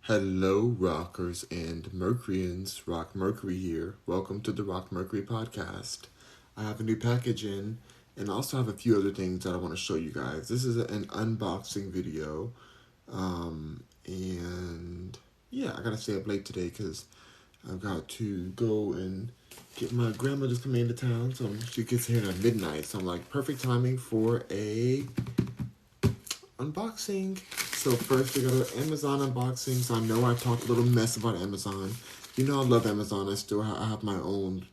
Hello, rockers and Mercuryans. Rock Mercury here. Welcome to the Rock Mercury podcast. I have a new package in, and I also have a few other things that I want to show you guys. This is an unboxing video, and yeah, I gotta stay up late today because I've got to go and get my grandma just coming into town. So she gets here at midnight. So I'm like, perfect timing for a unboxing. So first we got an Amazon unboxing. So I know I talked a little mess about Amazon. You know I love Amazon. I have my own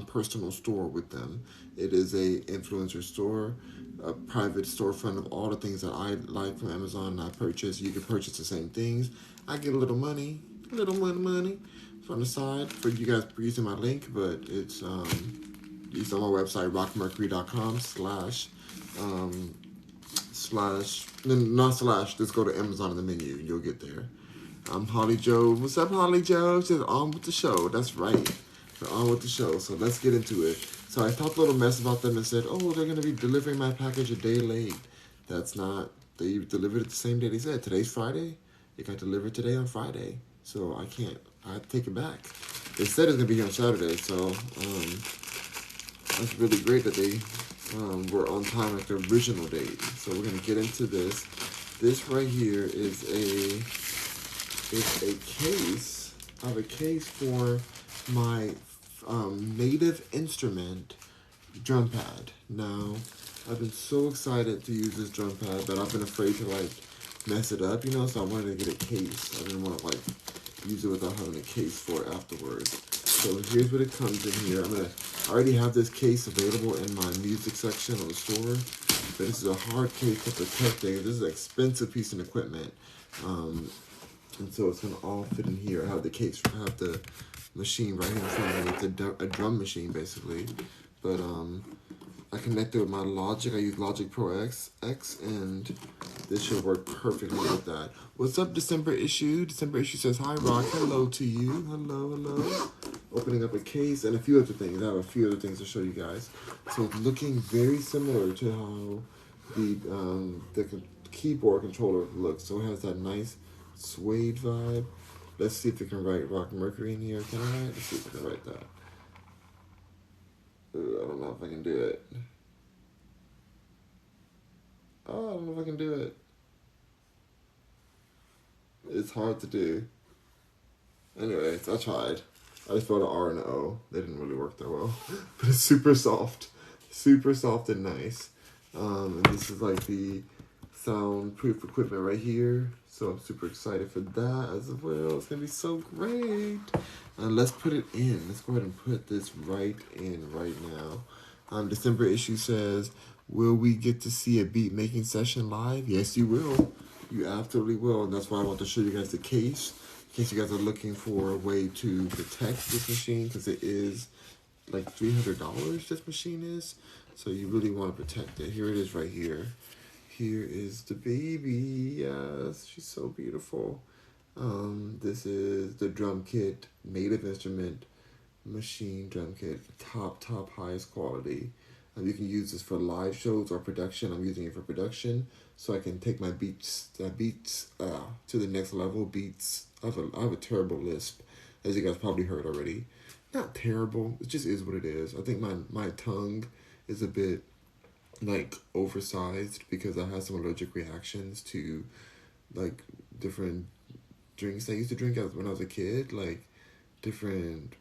personal store with them. It is a influencer store, a private storefront of all the things that I like from Amazon and I purchase. You can purchase the same things. I get a little money from the side for you guys using my link, but it's used on my website, rockmercury.com not slash, just go to Amazon in the menu, you'll get there. I'm Holly Joe. What's up, Holly Joe? She's on with the show. That's right. We're on with the show, so let's get into it. So I talked a little mess about them and said, oh, they're going to be delivering my package a day late. That's not, they delivered it the same day they said. Today's Friday. It got delivered today on Friday. So I have to take it back. They said it's going to be here on Saturday, so that's really great that they were on time at the original date. So we're gonna get into this. This right here is a case. I have a case for my native instrument drum pad. Now, I've been so excited to use this drum pad, but I've been afraid to mess it up, so I wanted to get a case. I didn't want to use it without having a case for it afterwards. So here's what it comes in here. I already have this case available in my music section on the store, but this is a hard case to protect it. This is an expensive piece of equipment, and so it's gonna all fit in here. I have the case, I have the machine right here in front of me. It's a drum machine basically, but I connected with my Logic. I use Logic Pro X, and this should work perfectly with that. What's up, December issue? December issue says, hi, Rock. Hello to you. Hello. Opening up a case and a few other things. I have a few other things to show you guys. So it's looking very similar to how the keyboard controller looks. So it has that nice suede vibe. Let's see if we can write Rock Mercury in here. Can I? Let's see if I can write that. I don't know if I can do it. Oh, I don't know if I can do it. It's hard to do. Anyways, I tried. I just wrote an R and an O. They didn't really work that well. But it's super soft. Super soft and nice. And this is the soundproof equipment right here. So I'm super excited for that as well. It's going to be so great. And let's put it in. Let's go ahead and put this right in right now. December issue says, will we get to see a beat making session live? Yes, you will. You absolutely will. And that's why I want to show you guys the case. In case you guys are looking for a way to protect this machine, because it is $300 this machine is. So you really want to protect it. Here it is right here. Here is the baby. Yes, she's so beautiful. This is the drum kit, native instrument machine drum kit, top highest quality. You can use this for live shows or production. I'm using it for production, so I can take my beats to the next level. Beats. I have a terrible lisp, as you guys probably heard already. Not terrible. It just is what it is. I think my tongue is a bit oversized because I had some allergic reactions to different drinks I used to drink when I was a kid, different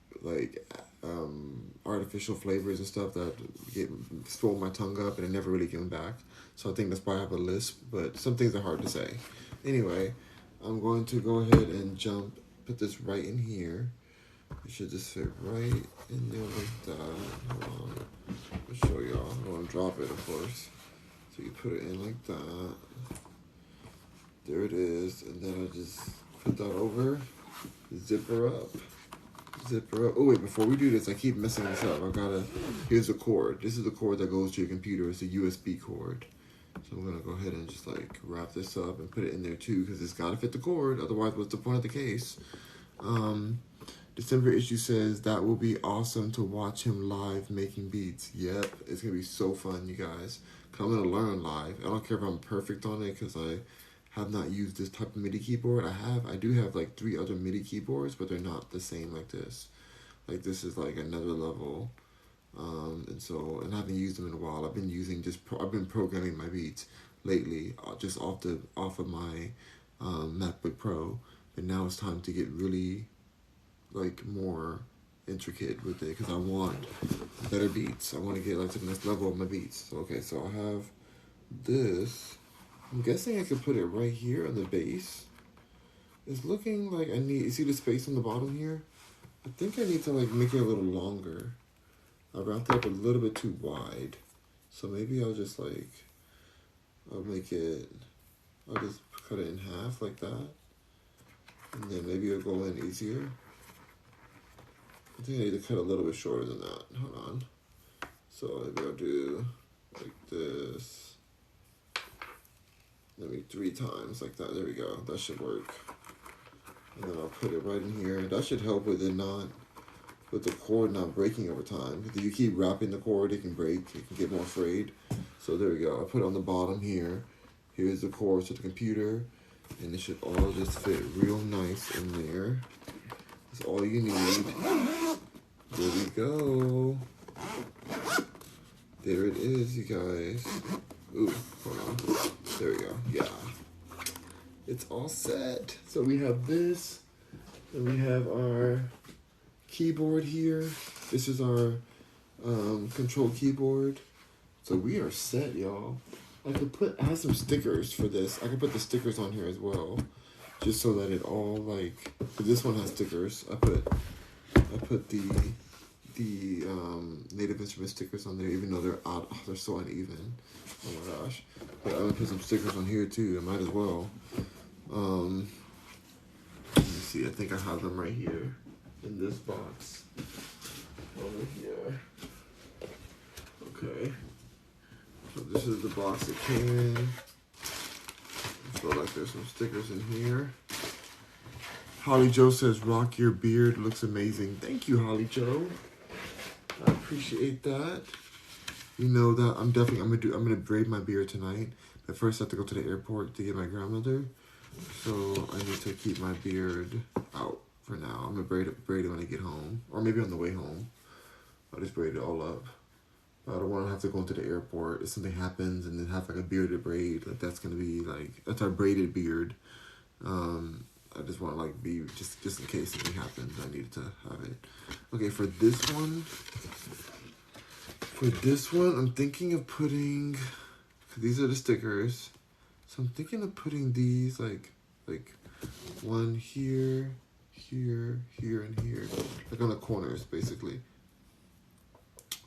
artificial flavors and stuff that swole my tongue up, and it never really came back. So I think that's why I have a lisp, but some things are hard to say. Anyway, I'm going to go ahead and put this right in here. It should just fit right in there like that. Hold on. I'll show y'all. I don't want to drop it, of course. So you put it in like that. There it is. And then I just put that over. Zip her up. Oh, wait, before we do this, I keep messing this up. Here's the cord. This is the cord that goes to your computer. It's a USB cord. So I'm going to go ahead and just wrap this up and put it in there too, because it's got to fit the cord. Otherwise, what's the point of the case? December issue says, that will be awesome to watch him live making beats. Yep, it's going to be so fun, you guys. 'Cause I'm going to learn live. I don't care if I'm perfect on it, because I have not used this type of MIDI keyboard. I do have like 3 other MIDI keyboards, but they're not the same like this. Like this is like another level. And I haven't used them in a while. I've been using I've been programming my beats lately, just off of my MacBook Pro. And now it's time to get really like more intricate with it because I want better beats. I want to get like to the next level of my beats. So okay, so I have this. I'm guessing I could put it right here on the bass. It's looking like you see the space on the bottom here? I think I need to like make it a little longer. I wrapped it up a little bit too wide. So maybe I'll just like, I'll just cut it in half like that. And then maybe it'll go in easier. I think I need to cut a little bit shorter than that. Hold on. So maybe I'll do like this. Maybe 3 times like that. There we go. That should work. And then I'll put it right in here. That should help with the cord not breaking over time. If you keep wrapping the cord, it can break. It can get more frayed. So there we go. I put it on the bottom here. Here's the cord to the computer. And it should all just fit real nice in there. That's all you need. There we go. There it is, you guys. Ooh, hold on. There we go. Yeah. It's all set. So we have this. And we have our keyboard here. This is our control keyboard. So we are set, y'all. I have some stickers for this. I could put the stickers on here as well, just so that it all like. This one has stickers. I put the Native Instrument stickers on there, even though they're odd. Oh, they're so uneven. Oh my gosh! But I'm gonna put some stickers on here too. I might as well. Let me see. I think I have them right here in this box over here. Okay. So this is the box it came in. I feel like there's some stickers in here. Holly Joe says, "Rock your beard looks amazing." Thank you, Holly Joe. I appreciate that. You know that I'm gonna braid my beard tonight. But first I have to go to the airport to get my grandmother. So I need to keep my beard out for now. I'm gonna braid it when I get home. Or maybe on the way home. I'll just braid it all up. I don't want to have to go into the airport if something happens and then have like a bearded braid. Like that's gonna be like, that's our braided beard. I just want to like be, just in case something happens, I needed to have it. Okay, for this one, I'm thinking of putting, these are the stickers. So I'm thinking of putting these like one here, here, here, and here. Like on the corners, basically.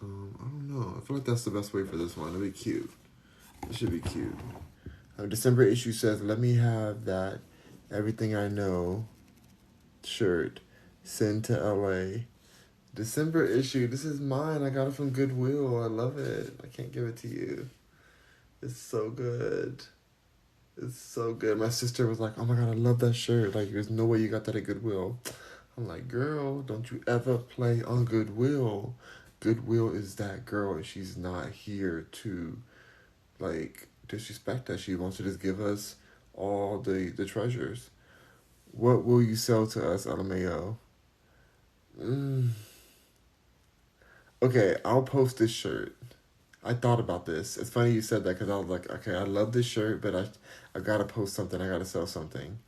I don't know. I feel like that's the best way for this one. It'll be cute. It should be cute. December issue says, "Let me have that Everything I Know shirt. Send to LA." December issue. This is mine. I got it from Goodwill. I love it. I can't give it to you. It's so good. It's so good. My sister was like, "Oh my God, I love that shirt. Like, there's no way you got that at Goodwill." I'm like, "Girl, don't you ever play on Goodwill. Goodwill is that girl, and she's not here to, like, disrespect us. She wants to just give us all the treasures. What will you sell to us, LMAO? Okay, I'll post this shirt. I thought about this. It's funny you said that because I was like, okay, I love this shirt, but I gotta post something. I gotta sell something.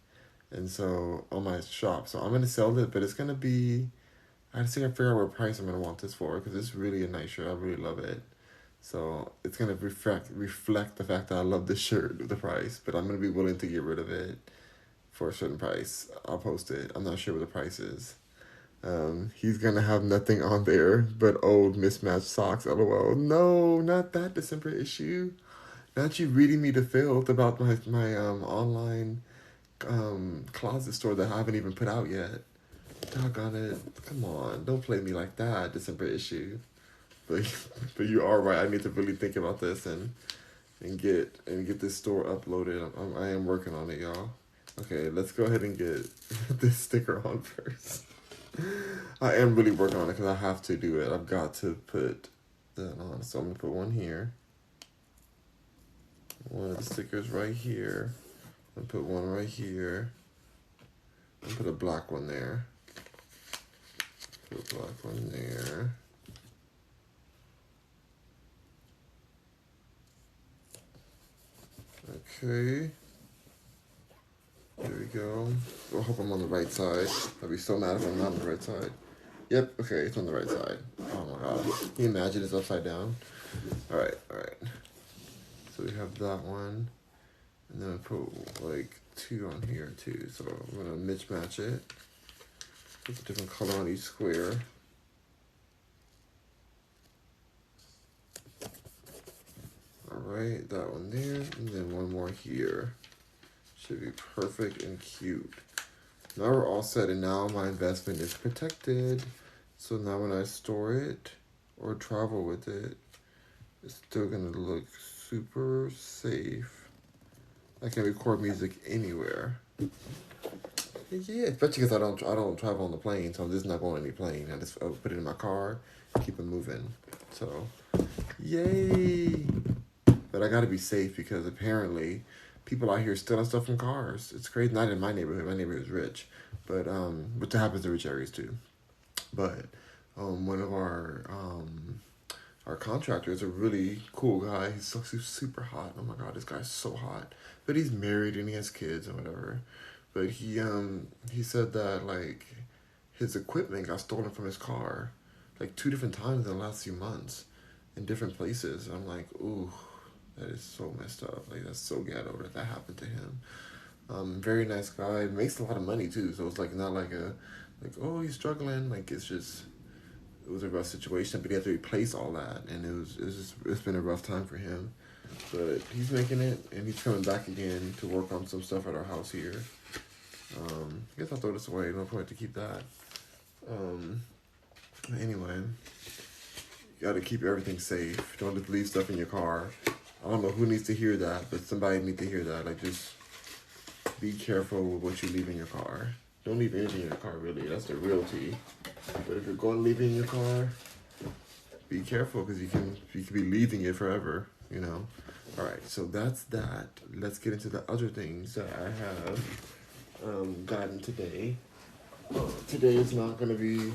And so, on my shop. So I'm going to sell it, but it's going to be, I just got to figure out what price I'm going to want this for, because it's really a nice shirt. I really love it. So it's going to reflect the fact that I love this shirt, the price, but I'm going to be willing to get rid of it for a certain price. I'll post it. I'm not sure what the price is. He's going to have nothing on there but old mismatched socks, LOL. No, not that December issue. Not you reading me the filth about my online closet store that I haven't even put out yet. Doggone it. Come on, don't play me like that, December issue. But you are right. I need to really think about this and get this store uploaded. I am working on it, y'all. Okay, let's go ahead and get this sticker on first. I am really working on it because I have to do it. I've got to put that on. So I'm going to put one here. One of the stickers right here. And put one right here. And put a black one there. Put a black one there. Okay. There we go. I hope I'm on the right side. I'd be so mad if I'm not on the right side. Yep, okay, it's on the right side. Oh my god. Can you imagine it's upside down? Alright, alright. So we have that one. And then I put like 2 on here too. So I'm gonna mismatch it. Put a different color on each square. Alright, that one there. And then one more here. Should be perfect and cute. Now we're all set, and now my investment is protected. So now when I store it or travel with it, it's still gonna look super safe. I can record music anywhere. Yeah, especially because I don't travel on the plane, so I'm just not going on any plane. I just put it in my car, keep it moving. So, yay! But I gotta be safe because apparently people out here stealing stuff from cars. It's crazy. Not in my neighborhood. My neighborhood is rich, but that happens in rich areas too. But one of our contractor is a really cool guy. He's super hot. Oh my god, this guy's so hot. But he's married and he has kids and whatever. But he said that like his equipment got stolen from his car like 2 different times in the last few months in different places. I'm like, ooh, that is so messed up. Like that's so ghetto that happened to him. Very nice guy. Makes a lot of money too. So it's like not like oh he's struggling. Like it was a rough situation, but he had to replace all that, and it's been a rough time for him. But he's making it, and he's coming back again to work on some stuff at our house here. I guess I'll throw this away. No point to keep that. Anyway, you gotta keep everything safe. Don't just leave stuff in your car. I don't know who needs to hear that, but somebody needs to hear that. Like, just be careful with what you leave in your car. Don't leave anything in your car, really. That's the real tea. But if you're going to leave it in your car, be careful because you can be leaving it forever, you know. All right, so that's that. Let's get into the other things that I have gotten today. Today is not going to be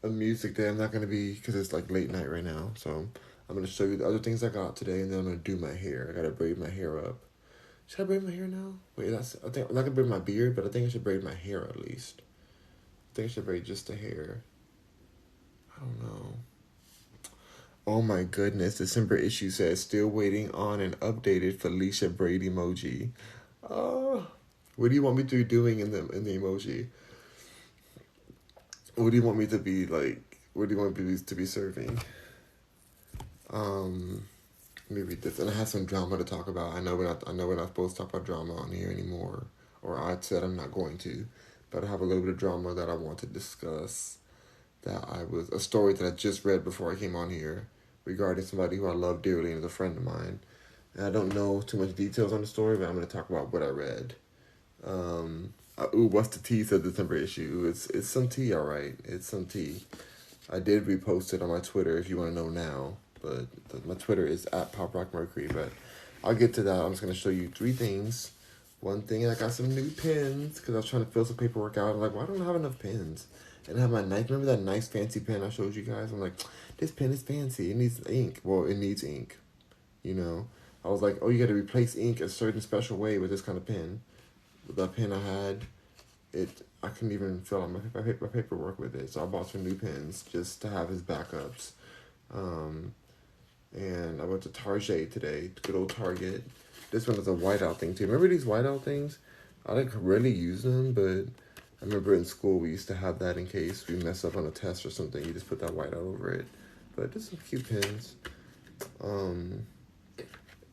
a music day. I'm not going to be, because it's like late night right now. So I'm going to show you the other things I got today, and then I'm going to do my hair. I got to braid my hair up. Should I braid my hair now? Wait, I think I'm not gonna braid my beard, but I think I should braid my hair at least. I think I should braid just the hair. I don't know. Oh my goodness, December issue says still waiting on an updated Felicia braid emoji. What do you want me to be doing in the emoji? What do you want me to be like? What do you want me to be serving? Let me read this. And I have some drama to talk about. I know we're not supposed to talk about drama on here anymore. Or I said I'm not going to. But I have a little bit of drama that I want to discuss. A story that I just read before I came on here regarding somebody who I love dearly and is a friend of mine. And I don't know too much details on the story, but I'm going to talk about what I read. What's the tea, said December issue. It's some tea, all right. It's some tea. I did repost it on my Twitter if you want to know now. But my Twitter is @Rock Mercury. But I'll get to that. I'm just going to show you 3 things. One thing, I got some new pens because I was trying to fill some paperwork out. I'm like, well, I don't have enough pens. And I have my nice, remember that nice fancy pen I showed you guys? I'm like, this pen is fancy. It needs ink. Well, it needs ink. You know? I was like, oh, you got to replace ink a certain special way with this kind of pen. With that pen I had, I couldn't even fill out my paperwork with it. So I bought some new pens just to have as backups. And I went to Target today, good old Target. This one is a whiteout thing too. Remember these whiteout things? I didn't really use them, but I remember in school we used to have that in case we mess up on a test or something. You just put that whiteout over it. But there's some cute pens.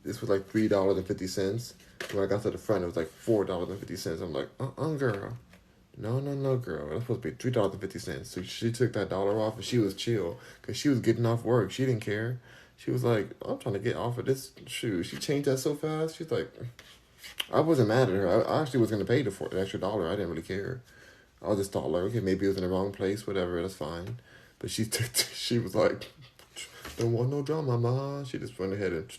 This was like $3.50. When I got to the front, it was like $4.50. I'm like, girl. No, girl. That's supposed to be $3.50. So she took that dollar off and she was chill because she was getting off work. She didn't care. She was like, I'm trying to get off of this shoe. She changed that so fast. She's like, I wasn't mad at her. I actually was going to pay the extra dollar. I didn't really care. I just thought, like, okay, maybe it was in the wrong place, whatever, that's fine. But she was like, don't want no drama, ma. She just went ahead and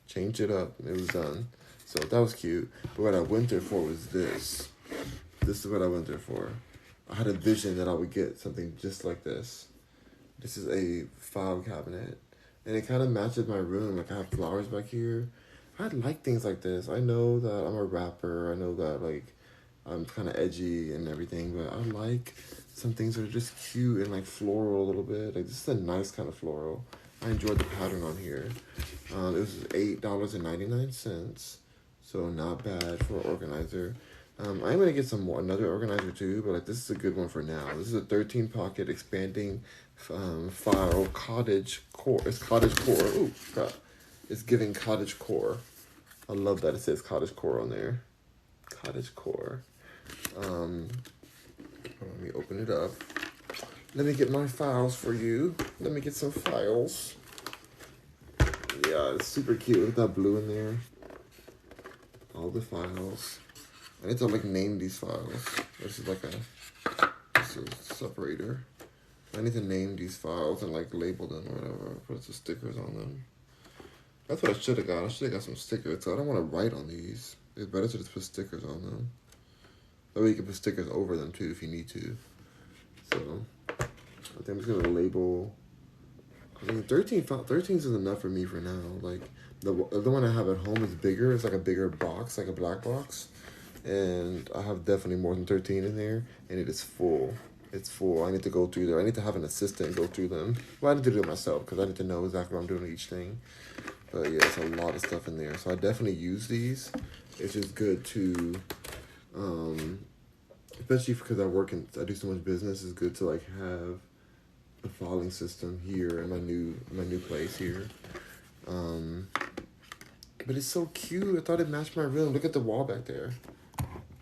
changed it up. It was done. So that was cute. But what I went there for was this. This is what I went there for. I had a vision that I would get something just like this. This is a file cabinet. And it kind of matches my room. Like, I have flowers back here. I like things like this. I know that I'm a rapper. I know that, like, I'm kind of edgy and everything. But I like some things that are just cute and, like, floral a little bit. Like, this is a nice kind of floral. I enjoyed the pattern on here. It was $8.99. So not bad for an organizer. I'm going to get another organizer too, but like this is a good one for now. This is a 13 pocket expanding file cottage core. It's cottage core. Ooh, crap. It's giving cottage core. I love that it says cottage core on there. Cottage core. Let me open it up. Let me get my files for you. Let me get some files. Yeah, it's super cute. Look at that blue in there. All the files. I need to like name these files. This is like this is a separator. I need to name these files and like label them or whatever. Put some stickers on them. That's what I should have got. I should have got some stickers. So I don't want to write on these. It's better to just put stickers on them. That way you can put stickers over them too if you need to. So I think I'm just gonna label. I mean, 13 is enough for me for now. Like the one I have at home is bigger. It's like a bigger box, like a black box. And I have definitely more than 13 in there, and it is full. It's full. I need to go through there. I need to have an assistant go through them. Well, I need to do it myself because I need to know exactly what I'm doing with each thing. But yeah, it's a lot of stuff in there. So I definitely use these. It's just good to, especially because I do so much business. It's good to like have a filing system here in my new place here. But it's so cute. I thought it matched my room. Look at the wall back there.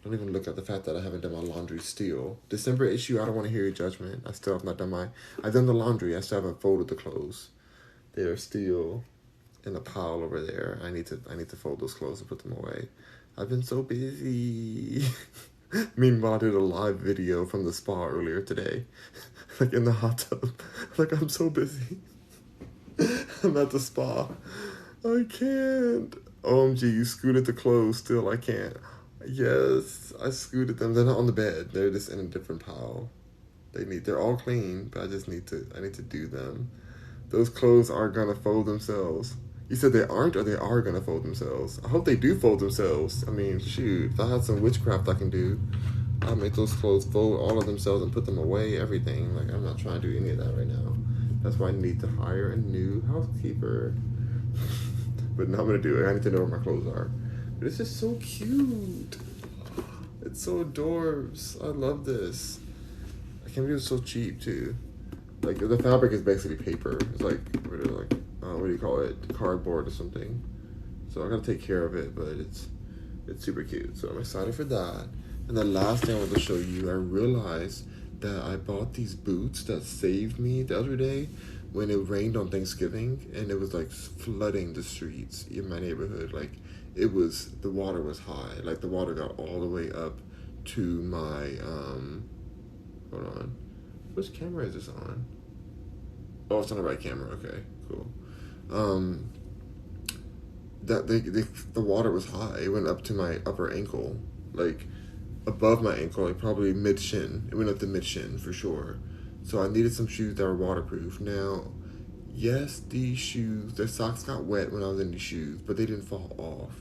Don't even look at the fact that I haven't done my laundry still. December issue, I don't want to hear your judgment. I still have not done I've done the laundry. I still haven't folded the clothes. They are still in a pile over there. I need to fold those clothes and put them away. I've been so busy. Meanwhile, I did a live video from the spa earlier today. Like in the hot tub. Like, I'm so busy. I'm at the spa. I can't. OMG, you scooted the clothes still. I can't. Yes, I scooted them. They're not on the bed. They're just in a different pile. They're all clean, but I need to do them. Those clothes aren't gonna fold themselves. You said they aren't, or they are gonna fold themselves? I hope they do fold themselves. I mean, shoot, if I had some witchcraft I can do, I'll make those clothes fold all of themselves and put them away, everything. Like, I'm not trying to do any of that right now. That's why I need to hire a new housekeeper. But no, I'm gonna do it. I need to know where my clothes are. But it's just so cute. It's so adorbs. I love this. I can't believe it's so cheap too. Like, the fabric is basically paper. It's like, what do you call it? Cardboard or something. So I gotta take care of it, but it's super cute. So I'm excited for that. And the last thing I want to show you, I realized that I bought these boots that saved me the other day when it rained on Thanksgiving, and it was like flooding the streets in my neighborhood. Like, the water was high. Like, the water got all the way up to my, hold on. Which camera is this on? Oh, it's on the right camera. Okay, cool. The water was high. It went up to my upper ankle, like above my ankle, like probably mid shin. It went up to mid shin for sure. So I needed some shoes that were waterproof. Now, yes, these shoes, their socks got wet when I was in these shoes, but they didn't fall off.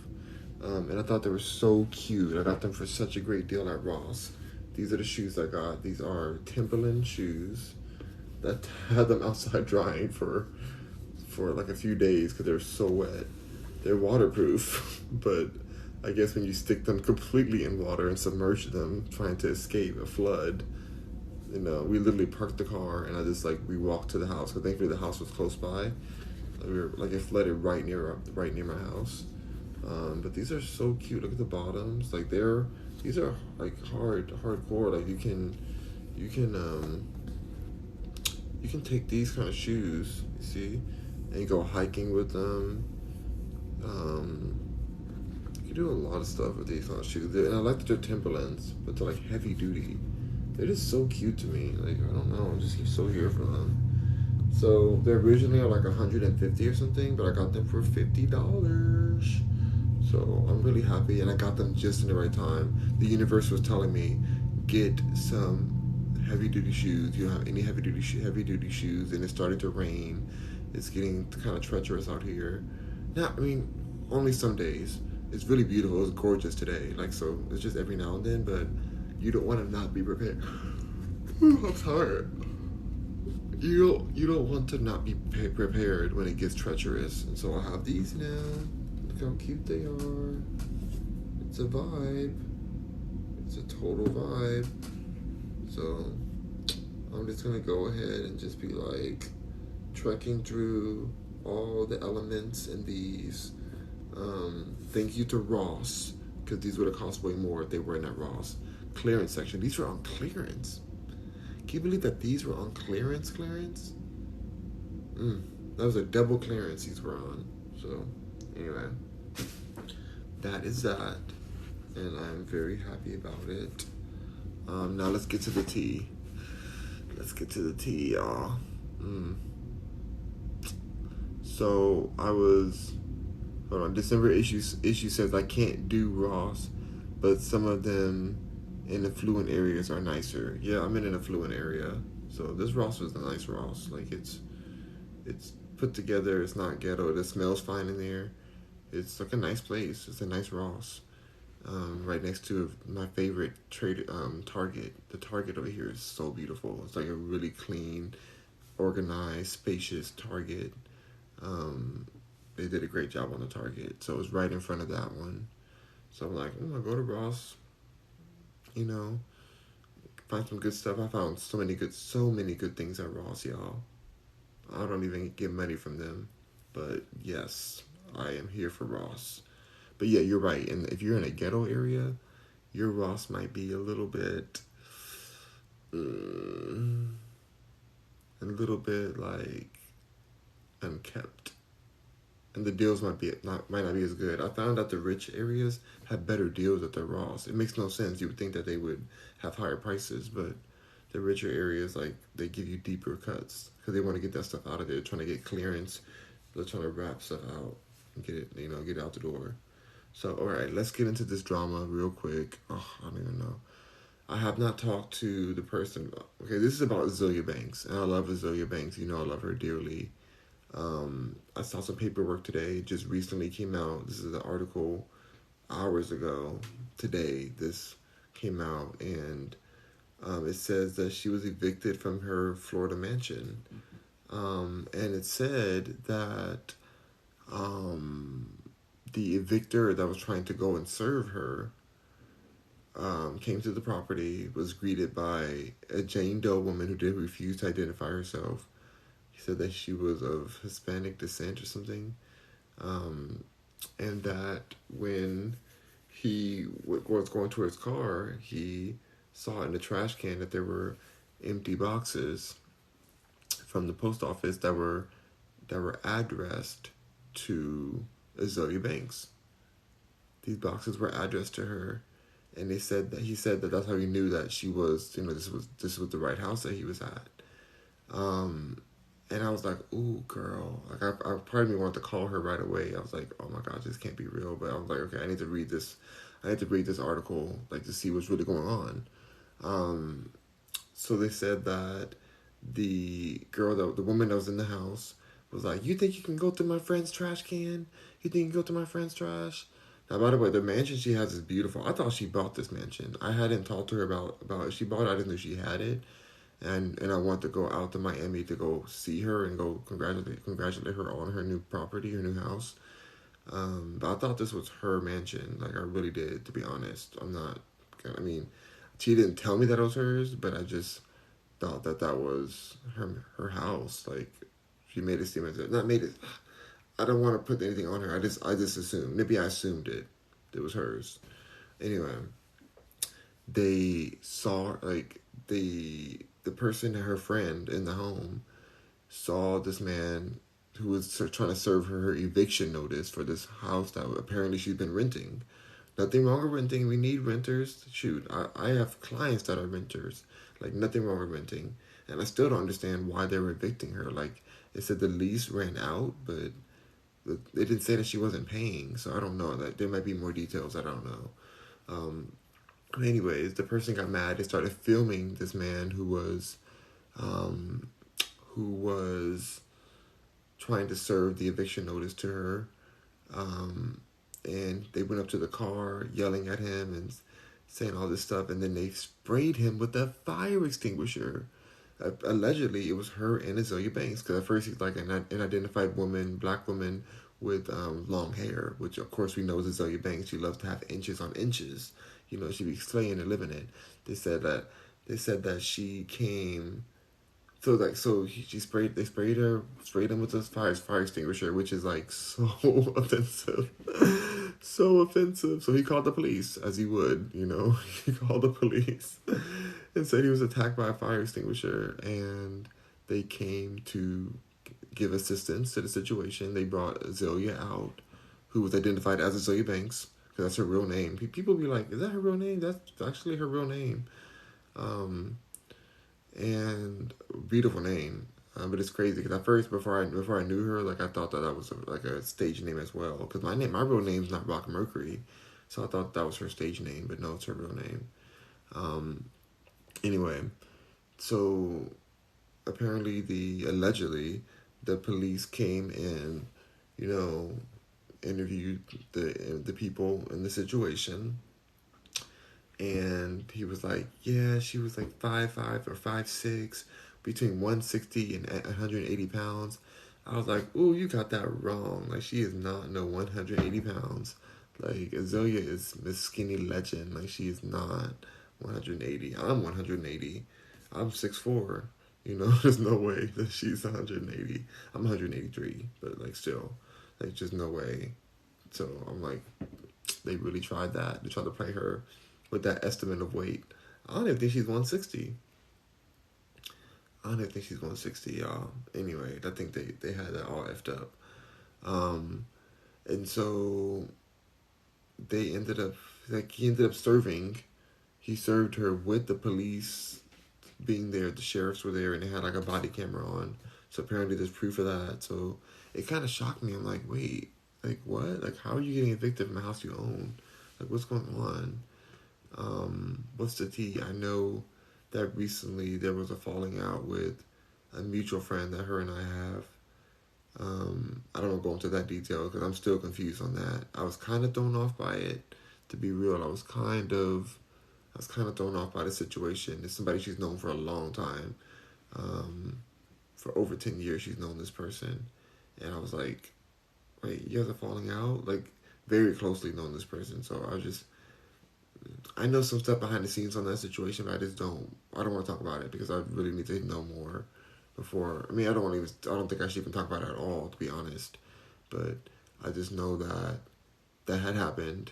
And I thought they were so cute. I got them for such a great deal at Ross. These are the shoes I got. These are Timberland shoes that had them outside drying for like a few days because they were so wet. They're waterproof, but I guess when you stick them completely in water and submerge them trying to escape a flood, we literally parked the car and we walked to the house, because thankfully the house was close by. It flooded right near my house. But these are so cute. Look at the bottoms. Like, these are like hardcore. Like, you can take these kind of shoes, you see, and you go hiking with them. You can do a lot of stuff with these kind of shoes. And I like that they're Timberlands, but they're like heavy duty. They're just so cute to me. Like, I don't know, I'm just so here for them. So they're originally like $150 or something, but I got them for $50. So I'm really happy, and I got them just in the right time. The universe was telling me, get some heavy duty shoes. You don't have any heavy duty shoes, and it's starting to rain. It's getting kind of treacherous out here. Not, I mean, only some days. It's really beautiful. It was gorgeous today. Like, so it's just every now and then, but you don't want to not be prepared. I'm tired. You don't want to not be prepared when it gets treacherous. And so I have these now. Look how cute they are. It's a vibe. It's a total vibe. So I'm just gonna go ahead and just be like trekking through all the elements in these. Thank you to Ross, because these would have cost way more if they weren't at Ross. Clearance section. These were on clearance. Can you believe that these were on clearance? That was a double clearance these were on. So, anyway, that is that. And I'm very happy about it. Now let's get to the tea. Y'all. So, hold on, December issue says I can't do Ross, but some of them in affluent areas are nicer. Yeah, I'm in an affluent area, so this Ross was a nice Ross. Like it's put together. It's not ghetto. It smells fine in there. It's like a nice place. It's a nice Ross. Right next to my favorite Target. The Target over here is so beautiful. It's like a really clean, organized, spacious Target. They did a great job on the Target, so it was right in front of that one. So I'm like, I'm gonna go to Ross. You know, find some good stuff. I found so many good things at Ross, y'all. I don't even get money from them, but yes, I am here for Ross. But yeah, you're right. And if you're in a ghetto area, your Ross might be a little bit like unkept, and the deals might not be as good. I found out the rich areas have better deals at their Ross. It makes no sense. You would think that they would have higher prices, but the richer areas, like, they give you deeper cuts because they want to get that stuff out of there. They're trying to get clearance. They're trying to wrap stuff out and get it out the door. So, all right, let's get into this drama real quick. Oh, I don't even know. I have not talked to the person. Okay, this is about Azealia Banks, and I love Azealia Banks. You know I love her dearly. I saw some paperwork today. It just recently came out. This is an article hours ago. Today, this came out, and it says that she was evicted from her Florida mansion. And it said that the evictor that was trying to go and serve her came to the property, was greeted by a Jane Doe woman who did refuse to identify herself. He said that she was of Hispanic descent or something. And that when he was going to his car, he saw in the trash can that there were empty boxes from the post office that were addressed to Azealia Banks. These boxes were addressed to her, and he said that that's how he knew that she was, this was the right house that he was at. And I was like, ooh, girl. Like, I part of me wanted to call her right away. I was like, oh my God, this can't be real. But I was like, okay, I need to read this article, like, to see what's really going on. So they said that the woman that was in the house was like, you think you can go through my friend's trash can? You think you can go through my friend's trash? Now, by the way, the mansion she has is beautiful. I thought she bought this mansion. I hadn't talked to her about if she bought it. I didn't know she had it. And I want to go out to Miami to go see her and go congratulate her on her new property, her new house. But I thought this was her mansion. Like, I really did, to be honest. She didn't tell me that it was hers, but I just thought that was her house. Like, she made it seem as if, not made it, I don't want to put anything on her. I just assumed. Maybe I assumed it was hers. Anyway, they saw, like, the person, her friend in the home, saw this man who was trying to serve her eviction notice for this house that apparently she's been renting. Nothing wrong with renting. We need renters. Shoot, I have clients that are renters. Like, nothing wrong with renting. And I still don't understand why they were evicting her. Like, it said the lease ran out, but they didn't say that she wasn't paying, so I don't know. That there might be more details. I don't know. Anyways, the person got mad. They started filming this man um, who was trying to serve the eviction notice to her. And they went up to the car, yelling at him and saying all this stuff. And then they sprayed him with a fire extinguisher. Allegedly, it was her and Azealia Banks. Because at first he's like an identified woman, black woman with long hair, which of course we know is Azealia Banks. She loves to have inches on inches. You know, she be slaying and living it. They said that she came. So like she sprayed sprayed him with this fire extinguisher, which is like so offensive, so offensive. So he called the police, as he would, you know. He called the police and said he was attacked by a fire extinguisher, and they came to give assistance to the situation. They brought Azealia out, who was identified as Azealia Banks, because that's her real name. People be like, "Is that her real name?" That's actually her real name. And beautiful name. But it's crazy because at first, before I knew her, like I thought that was like a stage name as well. Because my real name's not Rock Mercury, so I thought that was her stage name. But no, it's her real name. Anyway, so apparently allegedly the police came and, you know, interviewed the people in the situation. And he was like, yeah, she was like 5'5" or 5'6", between 160 and 180 pounds. I was like, ooh, you got that wrong. Like, she is not no 180 pounds. Like, Azealia is Miss Skinny Legend. Like, she is not 180. I'm 180. I'm 6'4". You know, there's no way that she's 180. I'm 183, but like still, like just no way. So I'm like, they really tried that. They tried to play her with that estimate of weight. I don't even think she's 160. I don't even think she's 160, y'all. Anyway, I think they had that all effed up. And so they ended up, like, he served her with the police being there. The sheriffs were there and they had like a body camera on. So apparently there's proof of that. So it kind of shocked me. I'm like, wait, like what? Like, how are you getting evicted from a house you own? Like, what's going on? What's the tea? I know that recently there was a falling out with a mutual friend that her and I have. I don't want to go into that detail because I'm still confused on that. I was kind of thrown off by it, to be real. I was kind of thrown off by the situation. It's somebody she's known for a long time. For over 10 years, she's known this person. And I was like, wait, you guys are falling out? Like, very closely known this person. So I know some stuff behind the scenes on that situation, but I don't want to talk about it because I really need to know more before. I mean, I don't think I should even talk about it at all, to be honest. But I just know that had happened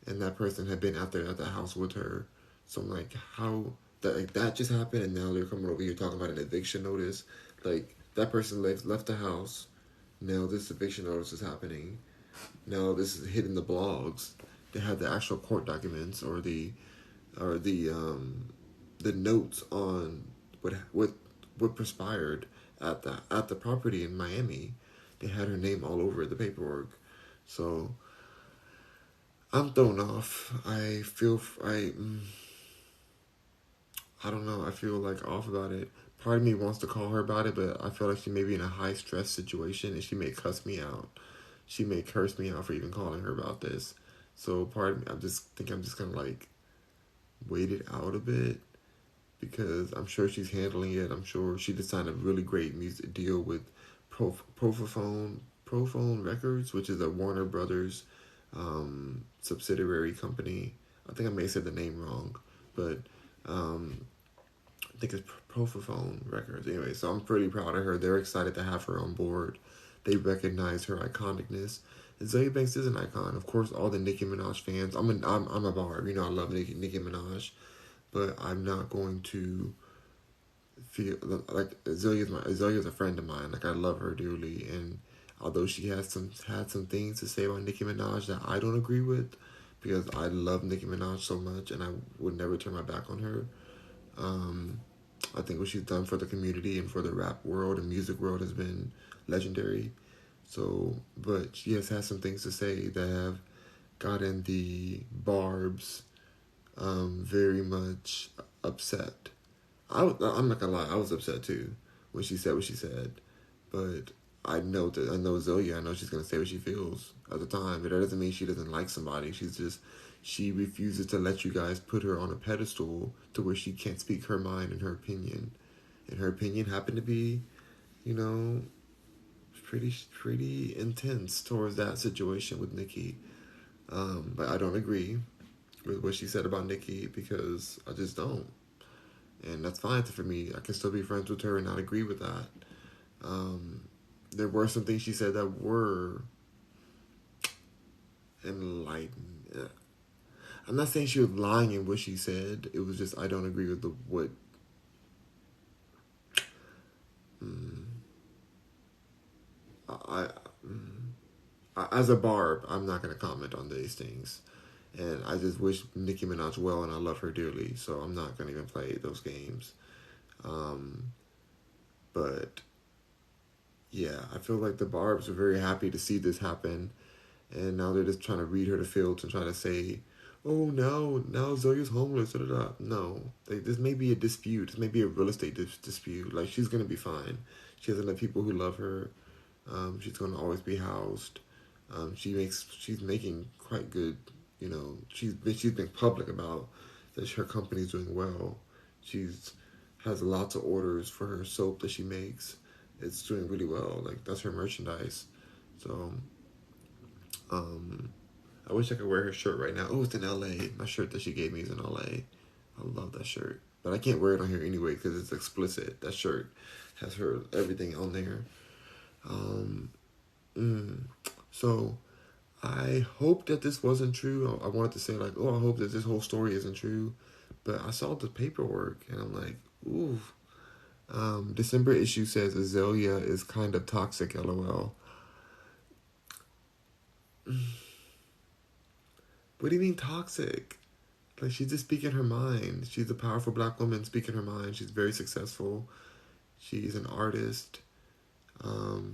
and that person had been out there at the house with her. So I'm like, how that just happened and now they're coming over here talking about an eviction notice. Like, that person left the house. Now this eviction notice is happening. Now this is hitting the blogs. They have the actual court documents or the notes on what transpired at the property in Miami. They had her name all over the paperwork. So I'm thrown off. I don't know. I feel like off about it. Part of me wants to call her about it, but I feel like she may be in a high stress situation and she may cuss me out. She may curse me out for even calling her about this. So part of me, I'm just gonna like wait it out a bit because I'm sure she's handling it. I'm sure she just signed a really great music deal with Prophone Records, which is a Warner Brothers subsidiary company. I think I may have said the name wrong, but I think it's Prophone Records. Anyway, so I'm pretty proud of her. They're excited to have her on board. They recognize her iconicness. Azealia Banks is an icon. Of course, all the Nicki Minaj fans. I'm a barb. You know, I love Nicki Minaj, but I'm not going to feel like Azalea's a friend of mine. Like, I love her dearly, and although she had some things to say about Nicki Minaj that I don't agree with, because I love Nicki Minaj so much, and I would never turn my back on her. I think what she's done for the community and for the rap world and music world has been legendary. So, but she has had some things to say that have gotten the Barbs very much upset. I'm not gonna lie, I was upset too when she said what she said, but I know Zoe. I know she's gonna say what she feels at the time, but that doesn't mean she doesn't like somebody. She refuses to let you guys put her on a pedestal to where she can't speak her mind and her opinion. And her opinion happened to be, you know, pretty intense towards that situation with Nikki. But I don't agree with what she said about Nikki because I just don't. And that's fine for me. I can still be friends with her and not agree with that. Um, there were some things she said that were enlightened. I'm not saying she was lying in what she said. It was just I don't agree with the what. Mm, I, as a Barb, I'm not gonna comment on these things, and I just wish Nicki Minaj well, and I love her dearly. So I'm not gonna even play those games. Um, but yeah, I feel like the Barbs are very happy to see this happen, and now they're just trying to read her the fields and trying to say, "Oh no, now Zoe's homeless." Da, da, da. No, this may be a dispute. This may be a real estate dispute. Like she's gonna be fine. She has enough people who love her. She's gonna always be housed. She's making quite good. You know, she's been public about that her company's doing well. She's has lots of orders for her soap that she makes. It's doing really well. Like that's her merchandise. So um, I wish I could wear her shirt right now. Oh, it's in LA. My shirt that she gave me is in LA. I love that shirt. But I can't wear it on here anyway because it's explicit. That shirt has her everything on there. Um, mm. So I hope that this wasn't true. I wanted to say like, oh, I hope that this whole story isn't true. But I saw the paperwork and I'm like, ooh. December issue says Azalea is kind of toxic, lol. What do you mean toxic? Like she's just speaking her mind. She's a powerful black woman speaking her mind. She's very successful. She's an artist.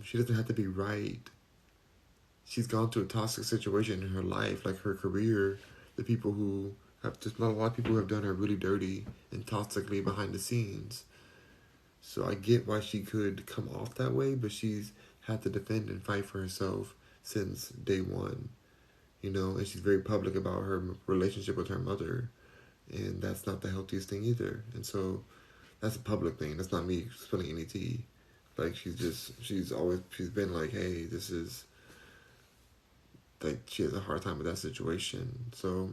She doesn't have to be right. She's gone through a toxic situation in her life, like her career. The people who have just not a lot of people who have done her really dirty and toxically behind the scenes. So I get why she could come off that way, but she's had to defend and fight for herself since day one. You know, and she's very public about her relationship with her mother, and that's not the healthiest thing either. And so that's a public thing. That's not me spilling any tea. Like she's been like, hey, this is like she has a hard time with that situation. So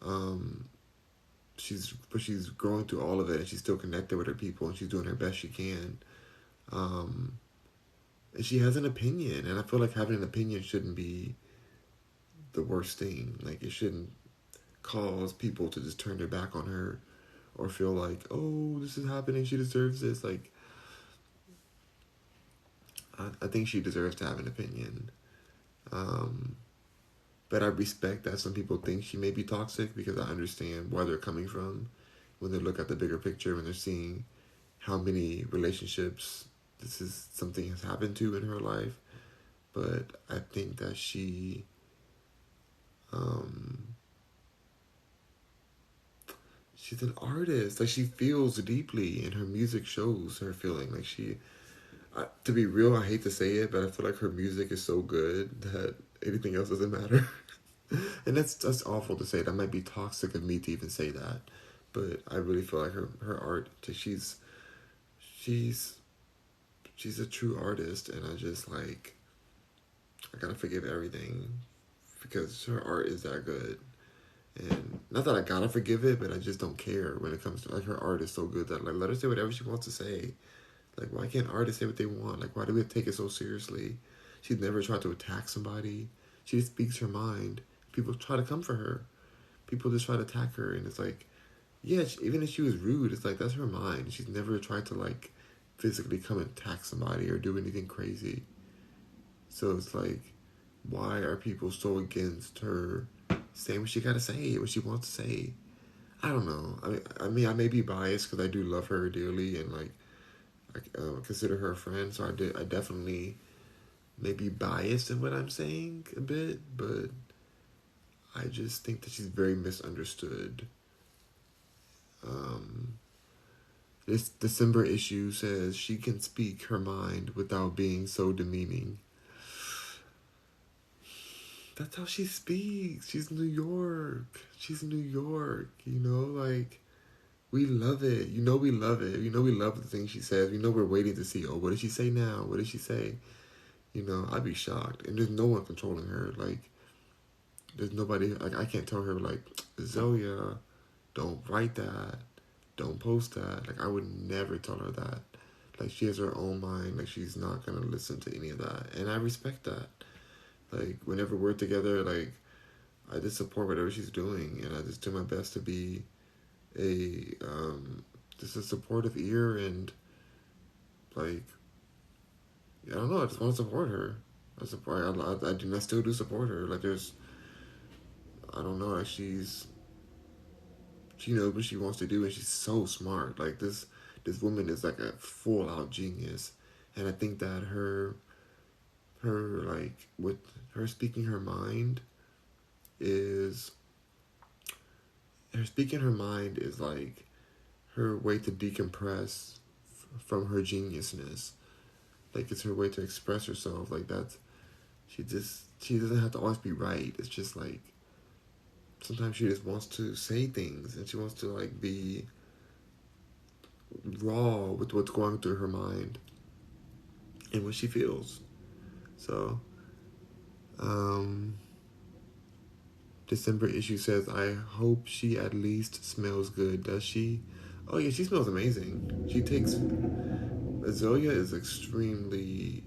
um, she's growing through all of it, and she's still connected with her people, and she's doing her best she can. Um, and she has an opinion, and I feel like having an opinion shouldn't be the worst thing. Like it shouldn't cause people to just turn their back on her or feel like, oh, this is happening, she deserves this. Like I think she deserves to have an opinion. Um, but I respect that some people think she may be toxic because I understand where they're coming from when they look at the bigger picture, when they're seeing how many relationships this is something has happened to in her life. But I think that um, she's an artist. Like she feels deeply, and her music shows her feeling. Like to be real, I hate to say it, but I feel like her music is so good that anything else doesn't matter. And that's awful to say. That might be toxic of me to even say that, but I really feel like her art. She's she's a true artist, and I just like I gotta forgive everything because her art is that good. And not that I gotta forgive it, but I just don't care when it comes to like her art is so good that like let her say whatever she wants to say. Like why can't artists say what they want? Like why do we take it so seriously? She's never tried to attack somebody. She just speaks her mind. People try to come for her. People just try to attack her, and it's like, yeah, even if she was rude, it's like that's her mind. She's never tried to like physically come and attack somebody or do anything crazy. So it's like, why are people so against her saying what she gotta say, what she wants to say? I don't know. I mean, I may be biased because I do love her dearly and like I consider her a friend. So I definitely maybe biased in what I'm saying a bit, but I just think that she's very misunderstood. Um, this December issue says she can speak her mind without being so demeaning. That's how she speaks. She's New York. She's New York. You know, like, we love it. You know, we love it. You know, we love the things she says. You know, we're waiting to see, oh, what did she say now? What did she say? You know, I'd be shocked. And there's no one controlling her. Like, there's nobody, like, I can't tell her, like, Zoya, don't write that. Don't post that. Like, I would never tell her that. Like, she has her own mind. Like, she's not going to listen to any of that. And I respect that. Like, whenever we're together, like, I just support whatever she's doing. And I just do my best to be just a supportive ear. And, like, I don't know. I just want to support her. I still do support her. Like, I don't know. Like, she knows what she wants to do, and she's so smart. Like, this woman is like a full out genius, and I think that like, with her speaking her mind is like her way to decompress from her geniusness. Like, it's her way to express herself. Like, she doesn't have to always be right. It's just like, sometimes she just wants to say things, and she wants to, like, be raw with what's going through her mind and what she feels. So, December issue says, I hope she at least smells good. Does she? Oh yeah, she smells amazing. Zoya is extremely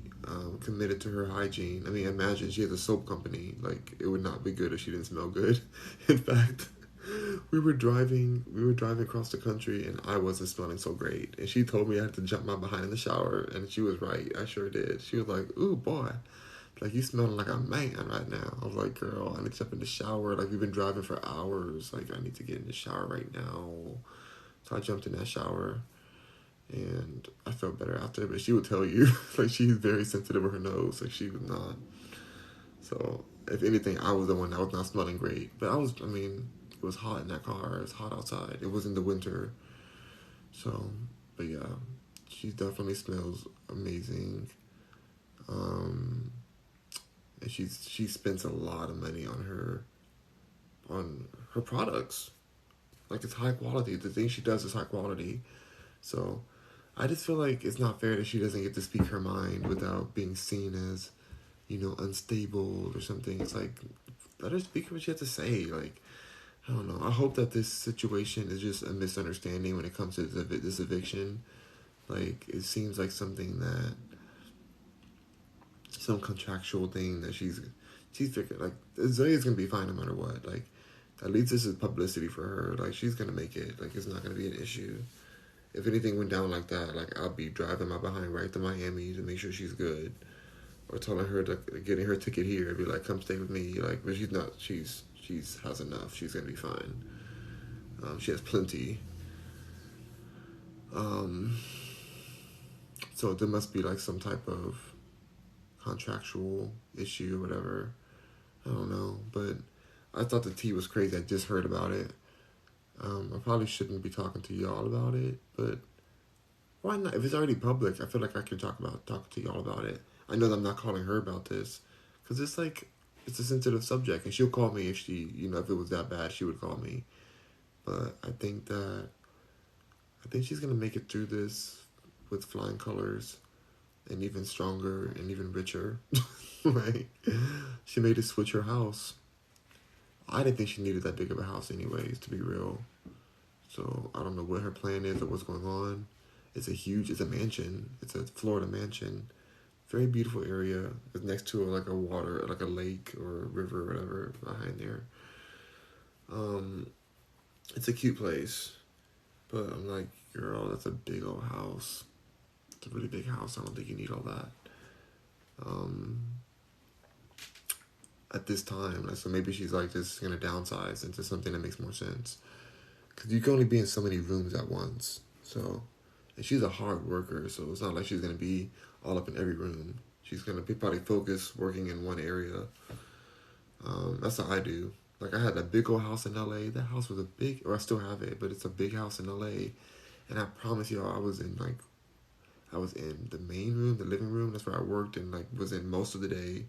committed to her hygiene. I mean, imagine she has a soap company. Like, it would not be good if she didn't smell good. In fact, we were driving across the country, and I wasn't smelling so great. And she told me I had to jump my behind in the shower, and she was right. I sure did. She was like, "Ooh, boy, like, you smelling like a man right now." I was like, "Girl, I need to jump in the shower. Like, we've been driving for hours. Like, I need to get in the shower right now." So I jumped in that shower, and I felt better after. But she would tell you, like, she's very sensitive with her nose. Like, she was not. So, if anything, I was the one that was not smelling great. But I mean, it was hot in that car. It was hot outside. It was in the winter. So, but yeah, she definitely smells amazing. And she spends a lot of money on her products. Like, it's high quality. The thing she does is high quality. So, I just feel like it's not fair that she doesn't get to speak her mind without being seen as, unstable or something. It's like, let her speak what she has to say. Like, I don't know. I hope that this situation is just a misunderstanding when it comes to this eviction. Like, it seems like something that, some contractual thing that she's figured. Like, Zoe's gonna be fine no matter what. Like, at least this is publicity for her. Like, she's gonna make it. Like, it's not gonna be an issue. If anything went down like that, like, I'll be driving my behind right to Miami to make sure she's good, or telling her to getting her ticket here. I'd be like, come stay with me. Like, but she's not. She's has enough. She's gonna be fine. She has plenty. So there must be, like, some type of contractual issue or whatever. I don't know, but I thought the tea was crazy. I just heard about it. I probably shouldn't be talking to y'all about it, but why not? If it's already public, I feel like I can talk to y'all about it. I know that I'm not calling her about this, because it's like, it's a sensitive subject, and she'll call me if if it was that bad, she would call me. But I think she's gonna make it through this with flying colors, and even stronger and even richer. Like, she made us switch her house. I didn't think she needed that big of a house anyways, to be real. So I don't know what her plan is or what's going on. It's a mansion. It's a Florida mansion. Very beautiful area. It's next to like a water, like a lake or a river or whatever behind there. It's a cute place. But I'm like, girl, that's a big old house. It's a really big house. I don't think you need all that. At this time. So maybe she's like just going to downsize into something that makes more sense. Because you can only be in so many rooms at once. So, and she's a hard worker, so it's not like she's going to be all up in every room. She's gonna be probably focused working in one area. That's what I do. Like I had a big old house in LA. That house was a big, or I still have it, but it's a big house in LA. And I promise y'all, I was in the main room, the living room. That's where I worked and like was in most of the day.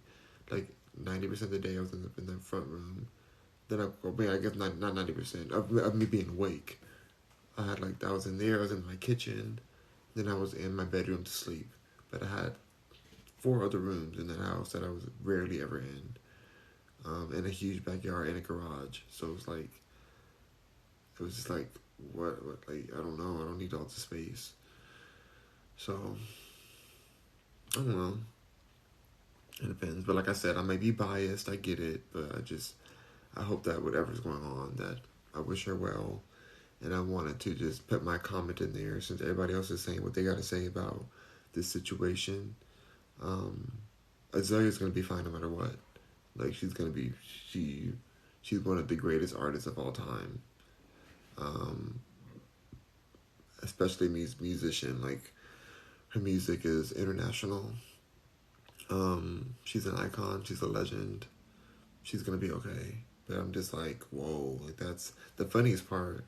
Like 90% of the day, I was in the front room. Then I guess not 90% of me being awake. I was in there. I was in my kitchen. Then I was in my bedroom to sleep. But I had 4 other rooms in that house that I was rarely ever in. And a huge backyard and a garage. So it was just like, what, like, I don't know. I don't need all the space. So, I don't know. It depends. But like I said, I may be biased. I get it. But I hope that whatever's going on, that I wish her well. And I wanted to just put my comment in there since everybody else is saying what they got to say about this situation. Azalea's going to be fine no matter what. Like, she's one of the greatest artists of all time. Especially musician. Like, her music is international. She's an icon. She's a legend. She's going to be okay. But I'm just like, whoa. Like, that's the funniest part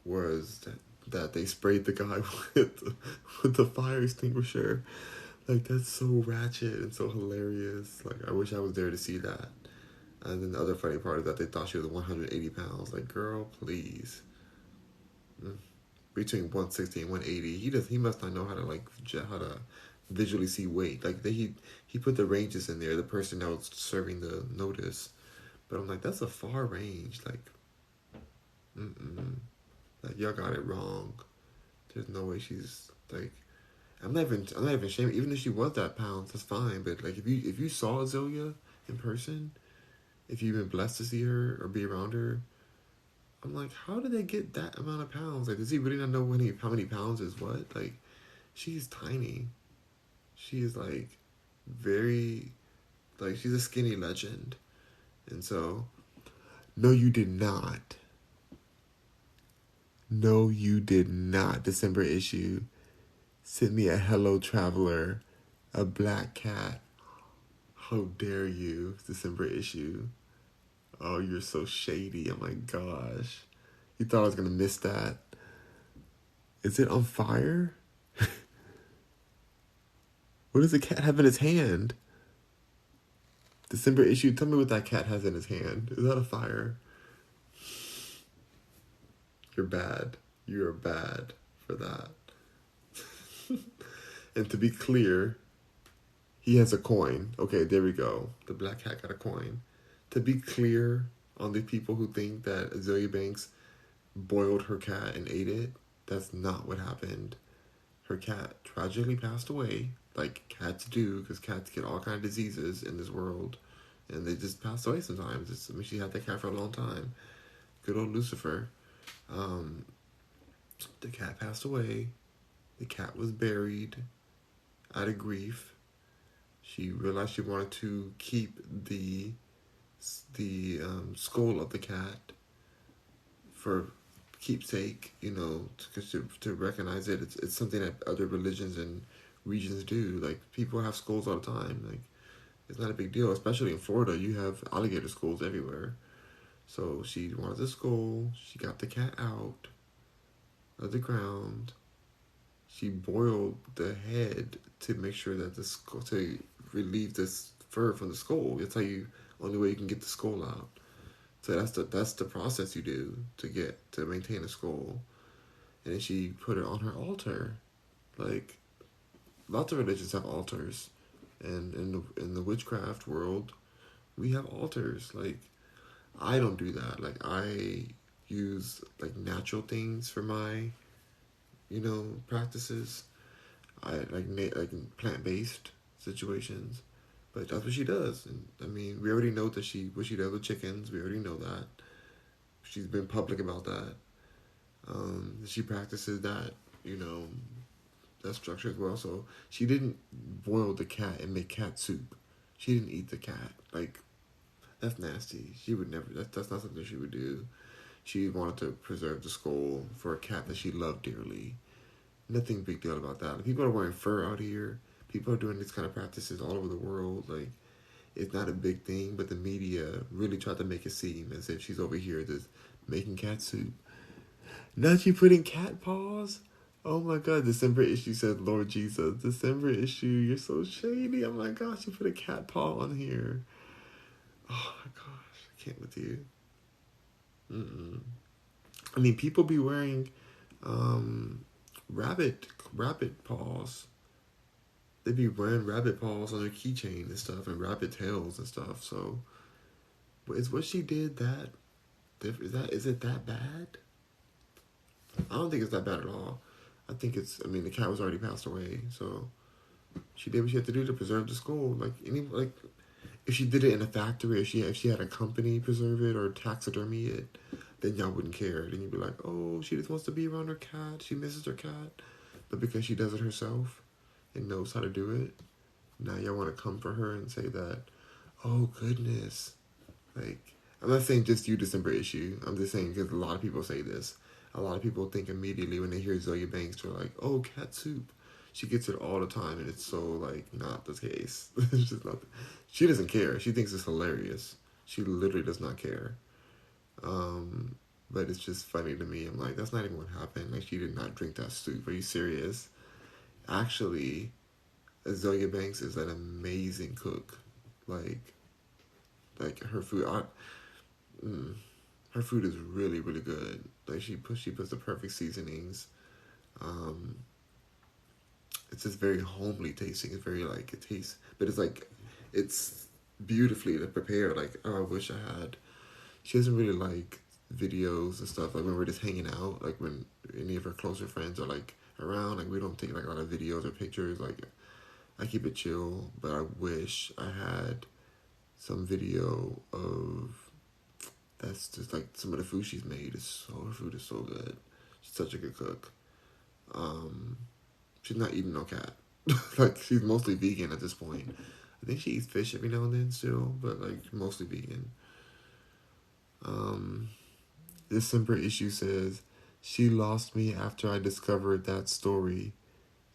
was that they sprayed the guy with the fire extinguisher. Like, that's so ratchet and so hilarious. Like, I wish I was there to see that. And then the other funny part is that they thought she was 180 pounds. Like, girl, please. Between 160 and 180, he must not know how to visually see weight. Like, he put the ranges in there. The person that was serving the notice, but I'm like, that's a far range. Like, like y'all got it wrong. There's no way she's like. I'm not even ashamed. Even if she was that pounds, that's fine. But like, if you saw Azalea in person, if you've been blessed to see her or be around her, I'm like, how did they get that amount of pounds? Like, does he really not know how many pounds is what? Like, she's tiny. She is like very, like, she's a skinny legend. And so, no, you did not. No, you did not. December issue. Send me a Hello Traveler, a black cat. How dare you? December issue. Oh, you're so shady. Oh my gosh. You thought I was going to miss that. Is it on fire? What does the cat have in his hand? December issue, tell me what that cat has in his hand. Is that a fire? You're bad. You're bad for that. And to be clear, he has a coin. Okay, there we go. The black cat got a coin. To be clear on the people who think that Azalea Banks boiled her cat and ate it, that's not what happened. Her cat tragically passed away, like cats do, because cats get all kinds of diseases in this world, and they just pass away sometimes. She had that cat for a long time. Good old Lucifer. The cat passed away. The cat was buried out of grief. She realized she wanted to keep the skull of the cat for keepsake, to recognize it. It's something that other religions and regions do. Like, people have skulls all the time. Like, it's not a big deal, especially in Florida. You have alligator skulls everywhere. So she wanted the skull. She got the cat out of the ground. She boiled the head to make sure that to relieve this fur from the skull. That's only way you can get the skull out. So that's the process you do to maintain a skull. And then she put it on her altar. Like, lots of religions have altars. And in the witchcraft world, we have altars. Like, I don't do that. Like, I use like natural things for my practices. I like plant-based situations. But that's what she does. And I mean, we already know what she does with chickens. We already know that. She's been public about that. She practices that, that structure as well. So she didn't boil the cat and make cat soup. She didn't eat the cat. Like, that's nasty. She would never, that's not something she would do. She wanted to preserve the skull for a cat that she loved dearly. Nothing big deal about that. People are wearing fur out here. People are doing these kind of practices all over the world. Like, it's not a big thing, but the media really tried to make it seem as if she's over here just making cat soup. Not you putting cat paws? Oh my god, December issue said, Lord Jesus. December issue, you're so shady. Oh my gosh, you put a cat paw on here. Oh my gosh, I can't with you. I mean, people be wearing rabbit paws. They be wearing rabbit paws on their keychain and stuff, and rabbit tails and stuff. So, is what she did that? Is it that bad? I don't think it's that bad at all. I think it's. I mean, the cat was already passed away, so she did what she had to do to preserve the skull. If she did it in a factory, if she had a company preserve it or taxidermy it, then y'all wouldn't care. Then you'd be like, oh, she just wants to be around her cat. She misses her cat, but because she does it herself and knows how to do it, now y'all want to come for her and say that, oh goodness, like. I'm not saying just you, December issue. I'm just saying because a lot of people say this. A lot of people think immediately when they hear Zoya Banks, they're like, oh, cat soup. She gets it all the time, and it's so, like, not the case. It's just not. She doesn't care. She thinks it's hilarious. She literally does not care. But it's just funny to me. I'm like, that's not even what happened. Like, she did not drink that soup. Are you serious? Actually, Zoya Banks is an amazing cook. Like her food. Her food is really, really good. Like she puts the perfect seasonings. It's just very homely tasting. It's very like it tastes, but it's beautifully prepared. Like, oh, I wish I had. She doesn't really like videos and stuff. Like when we're just hanging out, like when any of her closer friends are like around, like we don't take like a lot of videos or pictures. Like I keep it chill, but I wish I had some video of. That's just like some of the food she's made her food is so good. She's such a good cook. She's not eating no cat. Like she's mostly vegan at this point. I think she eats fish every now and then still, but like mostly vegan. December issue says, she lost me after I discovered that story.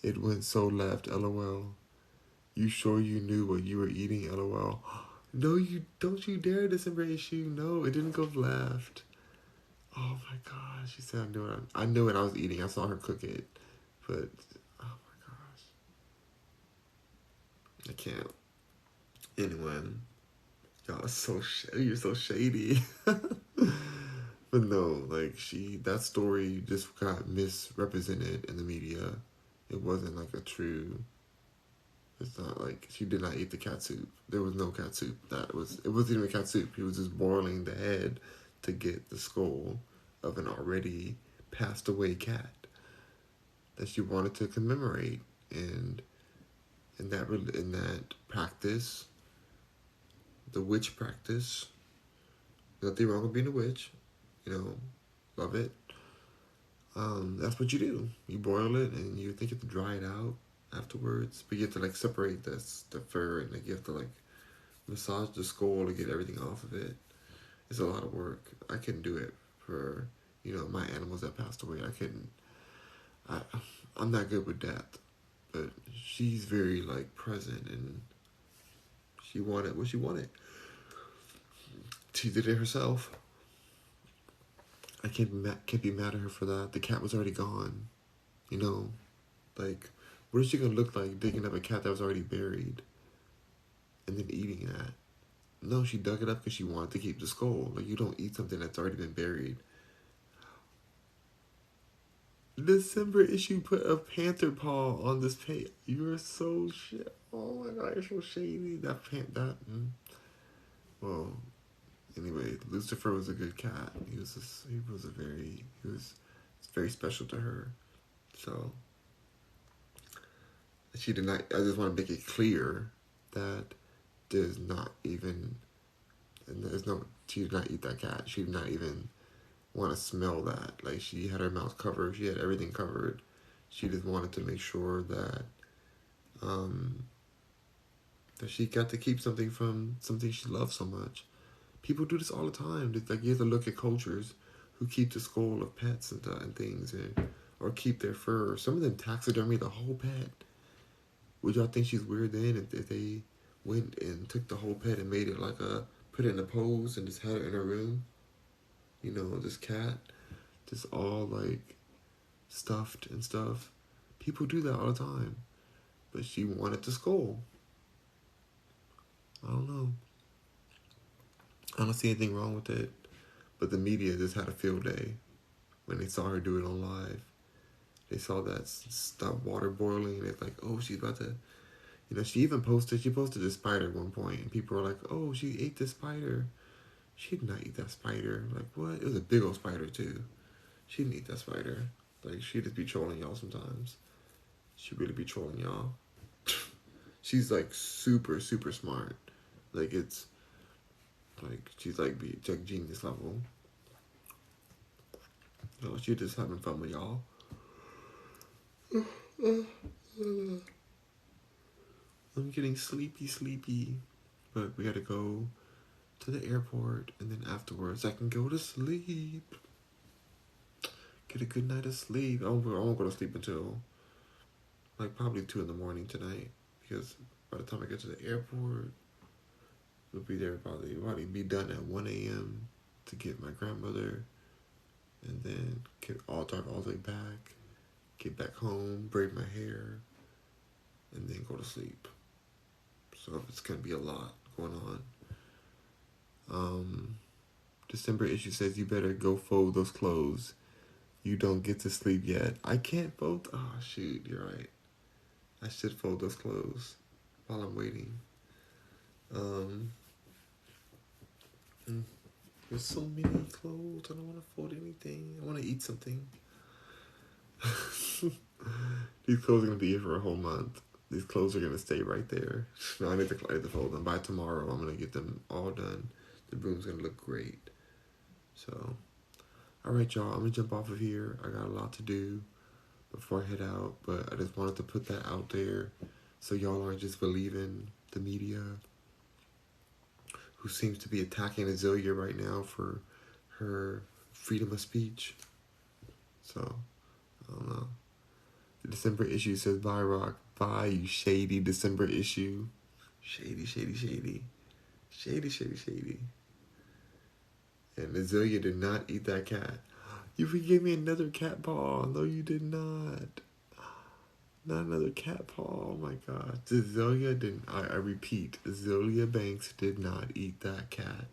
It went so left, LOL. You sure you knew what you were eating, LOL? No, you don't you dare, December issue. No, it didn't go left. Oh my gosh, she said I knew it. I was eating. I saw her cook it. But, oh my gosh. I can't. Anyway, y'all are you're so shady. But no, like that story just got misrepresented in the media. It wasn't like a true. It's not like she did not eat the cat soup. There was no cat soup. It wasn't even cat soup. He was just boiling the head to get the skull of an already passed away cat that she wanted to commemorate. And in that practice, the witch practice, nothing wrong with being a witch, love it. That's what you do. You boil it and you think you have to dry it out afterwards, but you have to like separate the fur and like you have to like massage the skull to get everything off of it. It's a lot of work. I couldn't do it for my animals that passed away. I couldn't. I'm not good with death, but she's very like present and she wanted what she wanted. She did it herself. I can't be mad at her for that. The cat was already gone. Like, what is she gonna look like digging up a cat that was already buried and then eating that? No, she dug it up because she wanted to keep the skull. Like, you don't eat something that's already been buried. December issue put a panther paw on this page. You are so shit. Oh my god, you're so shady. Well, anyway, Lucifer was a good cat. He was very special to her. So she did not. I just want to make it clear that she did not eat that cat. She did not even want to smell that. Like, she had her mouth covered. She had everything covered. She just wanted to make sure that that she got to keep something from something she loved so much. People do this all the time. Like, you have to look at cultures who keep the skull of pets and things, or keep their fur. Some of them taxidermy the whole pet. would y'all think she's weird then if they went and took the whole pet and made it like put it in a pose and just had it in her room? You know, this cat, just all like stuffed and stuff. People do that all the time. But she wanted the skull. I don't know. I don't see anything wrong with it. But the media just had a field day when they saw her do it on live. They saw that water boiling, and it's like, oh, she's about to, you know, she posted a spider at one point, and people were like, oh, she ate the spider. She did not eat that spider. Like, what? It was a big old spider, too. She didn't eat that spider. Like, she just be trolling y'all sometimes. She really be trolling y'all. She's, like, super, super smart. Like, it's, like, she's, like genius level. So, she just having fun with y'all. I'm getting sleepy. But we gotta go to the airport, and then afterwards I can go to sleep. Get a good night of sleep. I won't go to sleep until like probably 2 in the morning tonight, because by the time I get to the airport, we'll be there probably be done at 1 a.m. to get my grandmother, and then get all dark all the way back, get back home, braid my hair, and then go to sleep. So it's gonna be a lot going on. December issue says you better go fold those clothes. You don't get to sleep yet. I can't fold. Oh shoot, you're right. I should fold those clothes while I'm waiting. There's so many clothes. I don't want to fold anything. I want to eat something. These clothes are gonna be here for a whole month. These clothes are gonna stay right there. No, I need to fold them. By tomorrow, I'm gonna get them all done. The room's gonna look great. So, all right, y'all. I'm gonna jump off of here. I got a lot to do before I head out, but I just wanted to put that out there so y'all aren't just believing the media, who seems to be attacking Azealia right now for her freedom of speech. So, I don't know. The December issue says, bye, Rock. Bye, you shady December issue. Shady. And Azealia did not eat that cat. You forgave me another cat paw. No, you did not. Not another cat paw. Oh my god. Azealia didn't. I repeat, Azealia Banks did not eat that cat.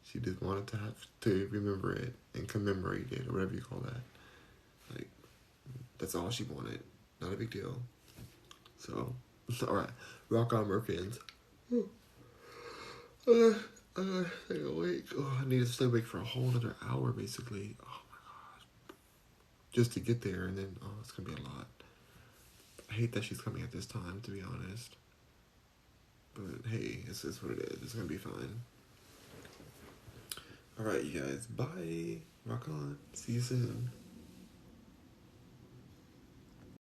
She just wanted to have to remember it and commemorate it, or whatever you call that. Like, that's all she wanted. Not a big deal. So, alright. Rock on, Merkins. Stay awake. Oh, I need to stay awake for a whole another hour, basically. Oh my gosh. Just to get there, and then, oh, it's gonna be a lot. I hate that she's coming at this time, to be honest. But hey, it's what it is. It's gonna be fine. Alright, you guys. Bye. Rock on. See you soon.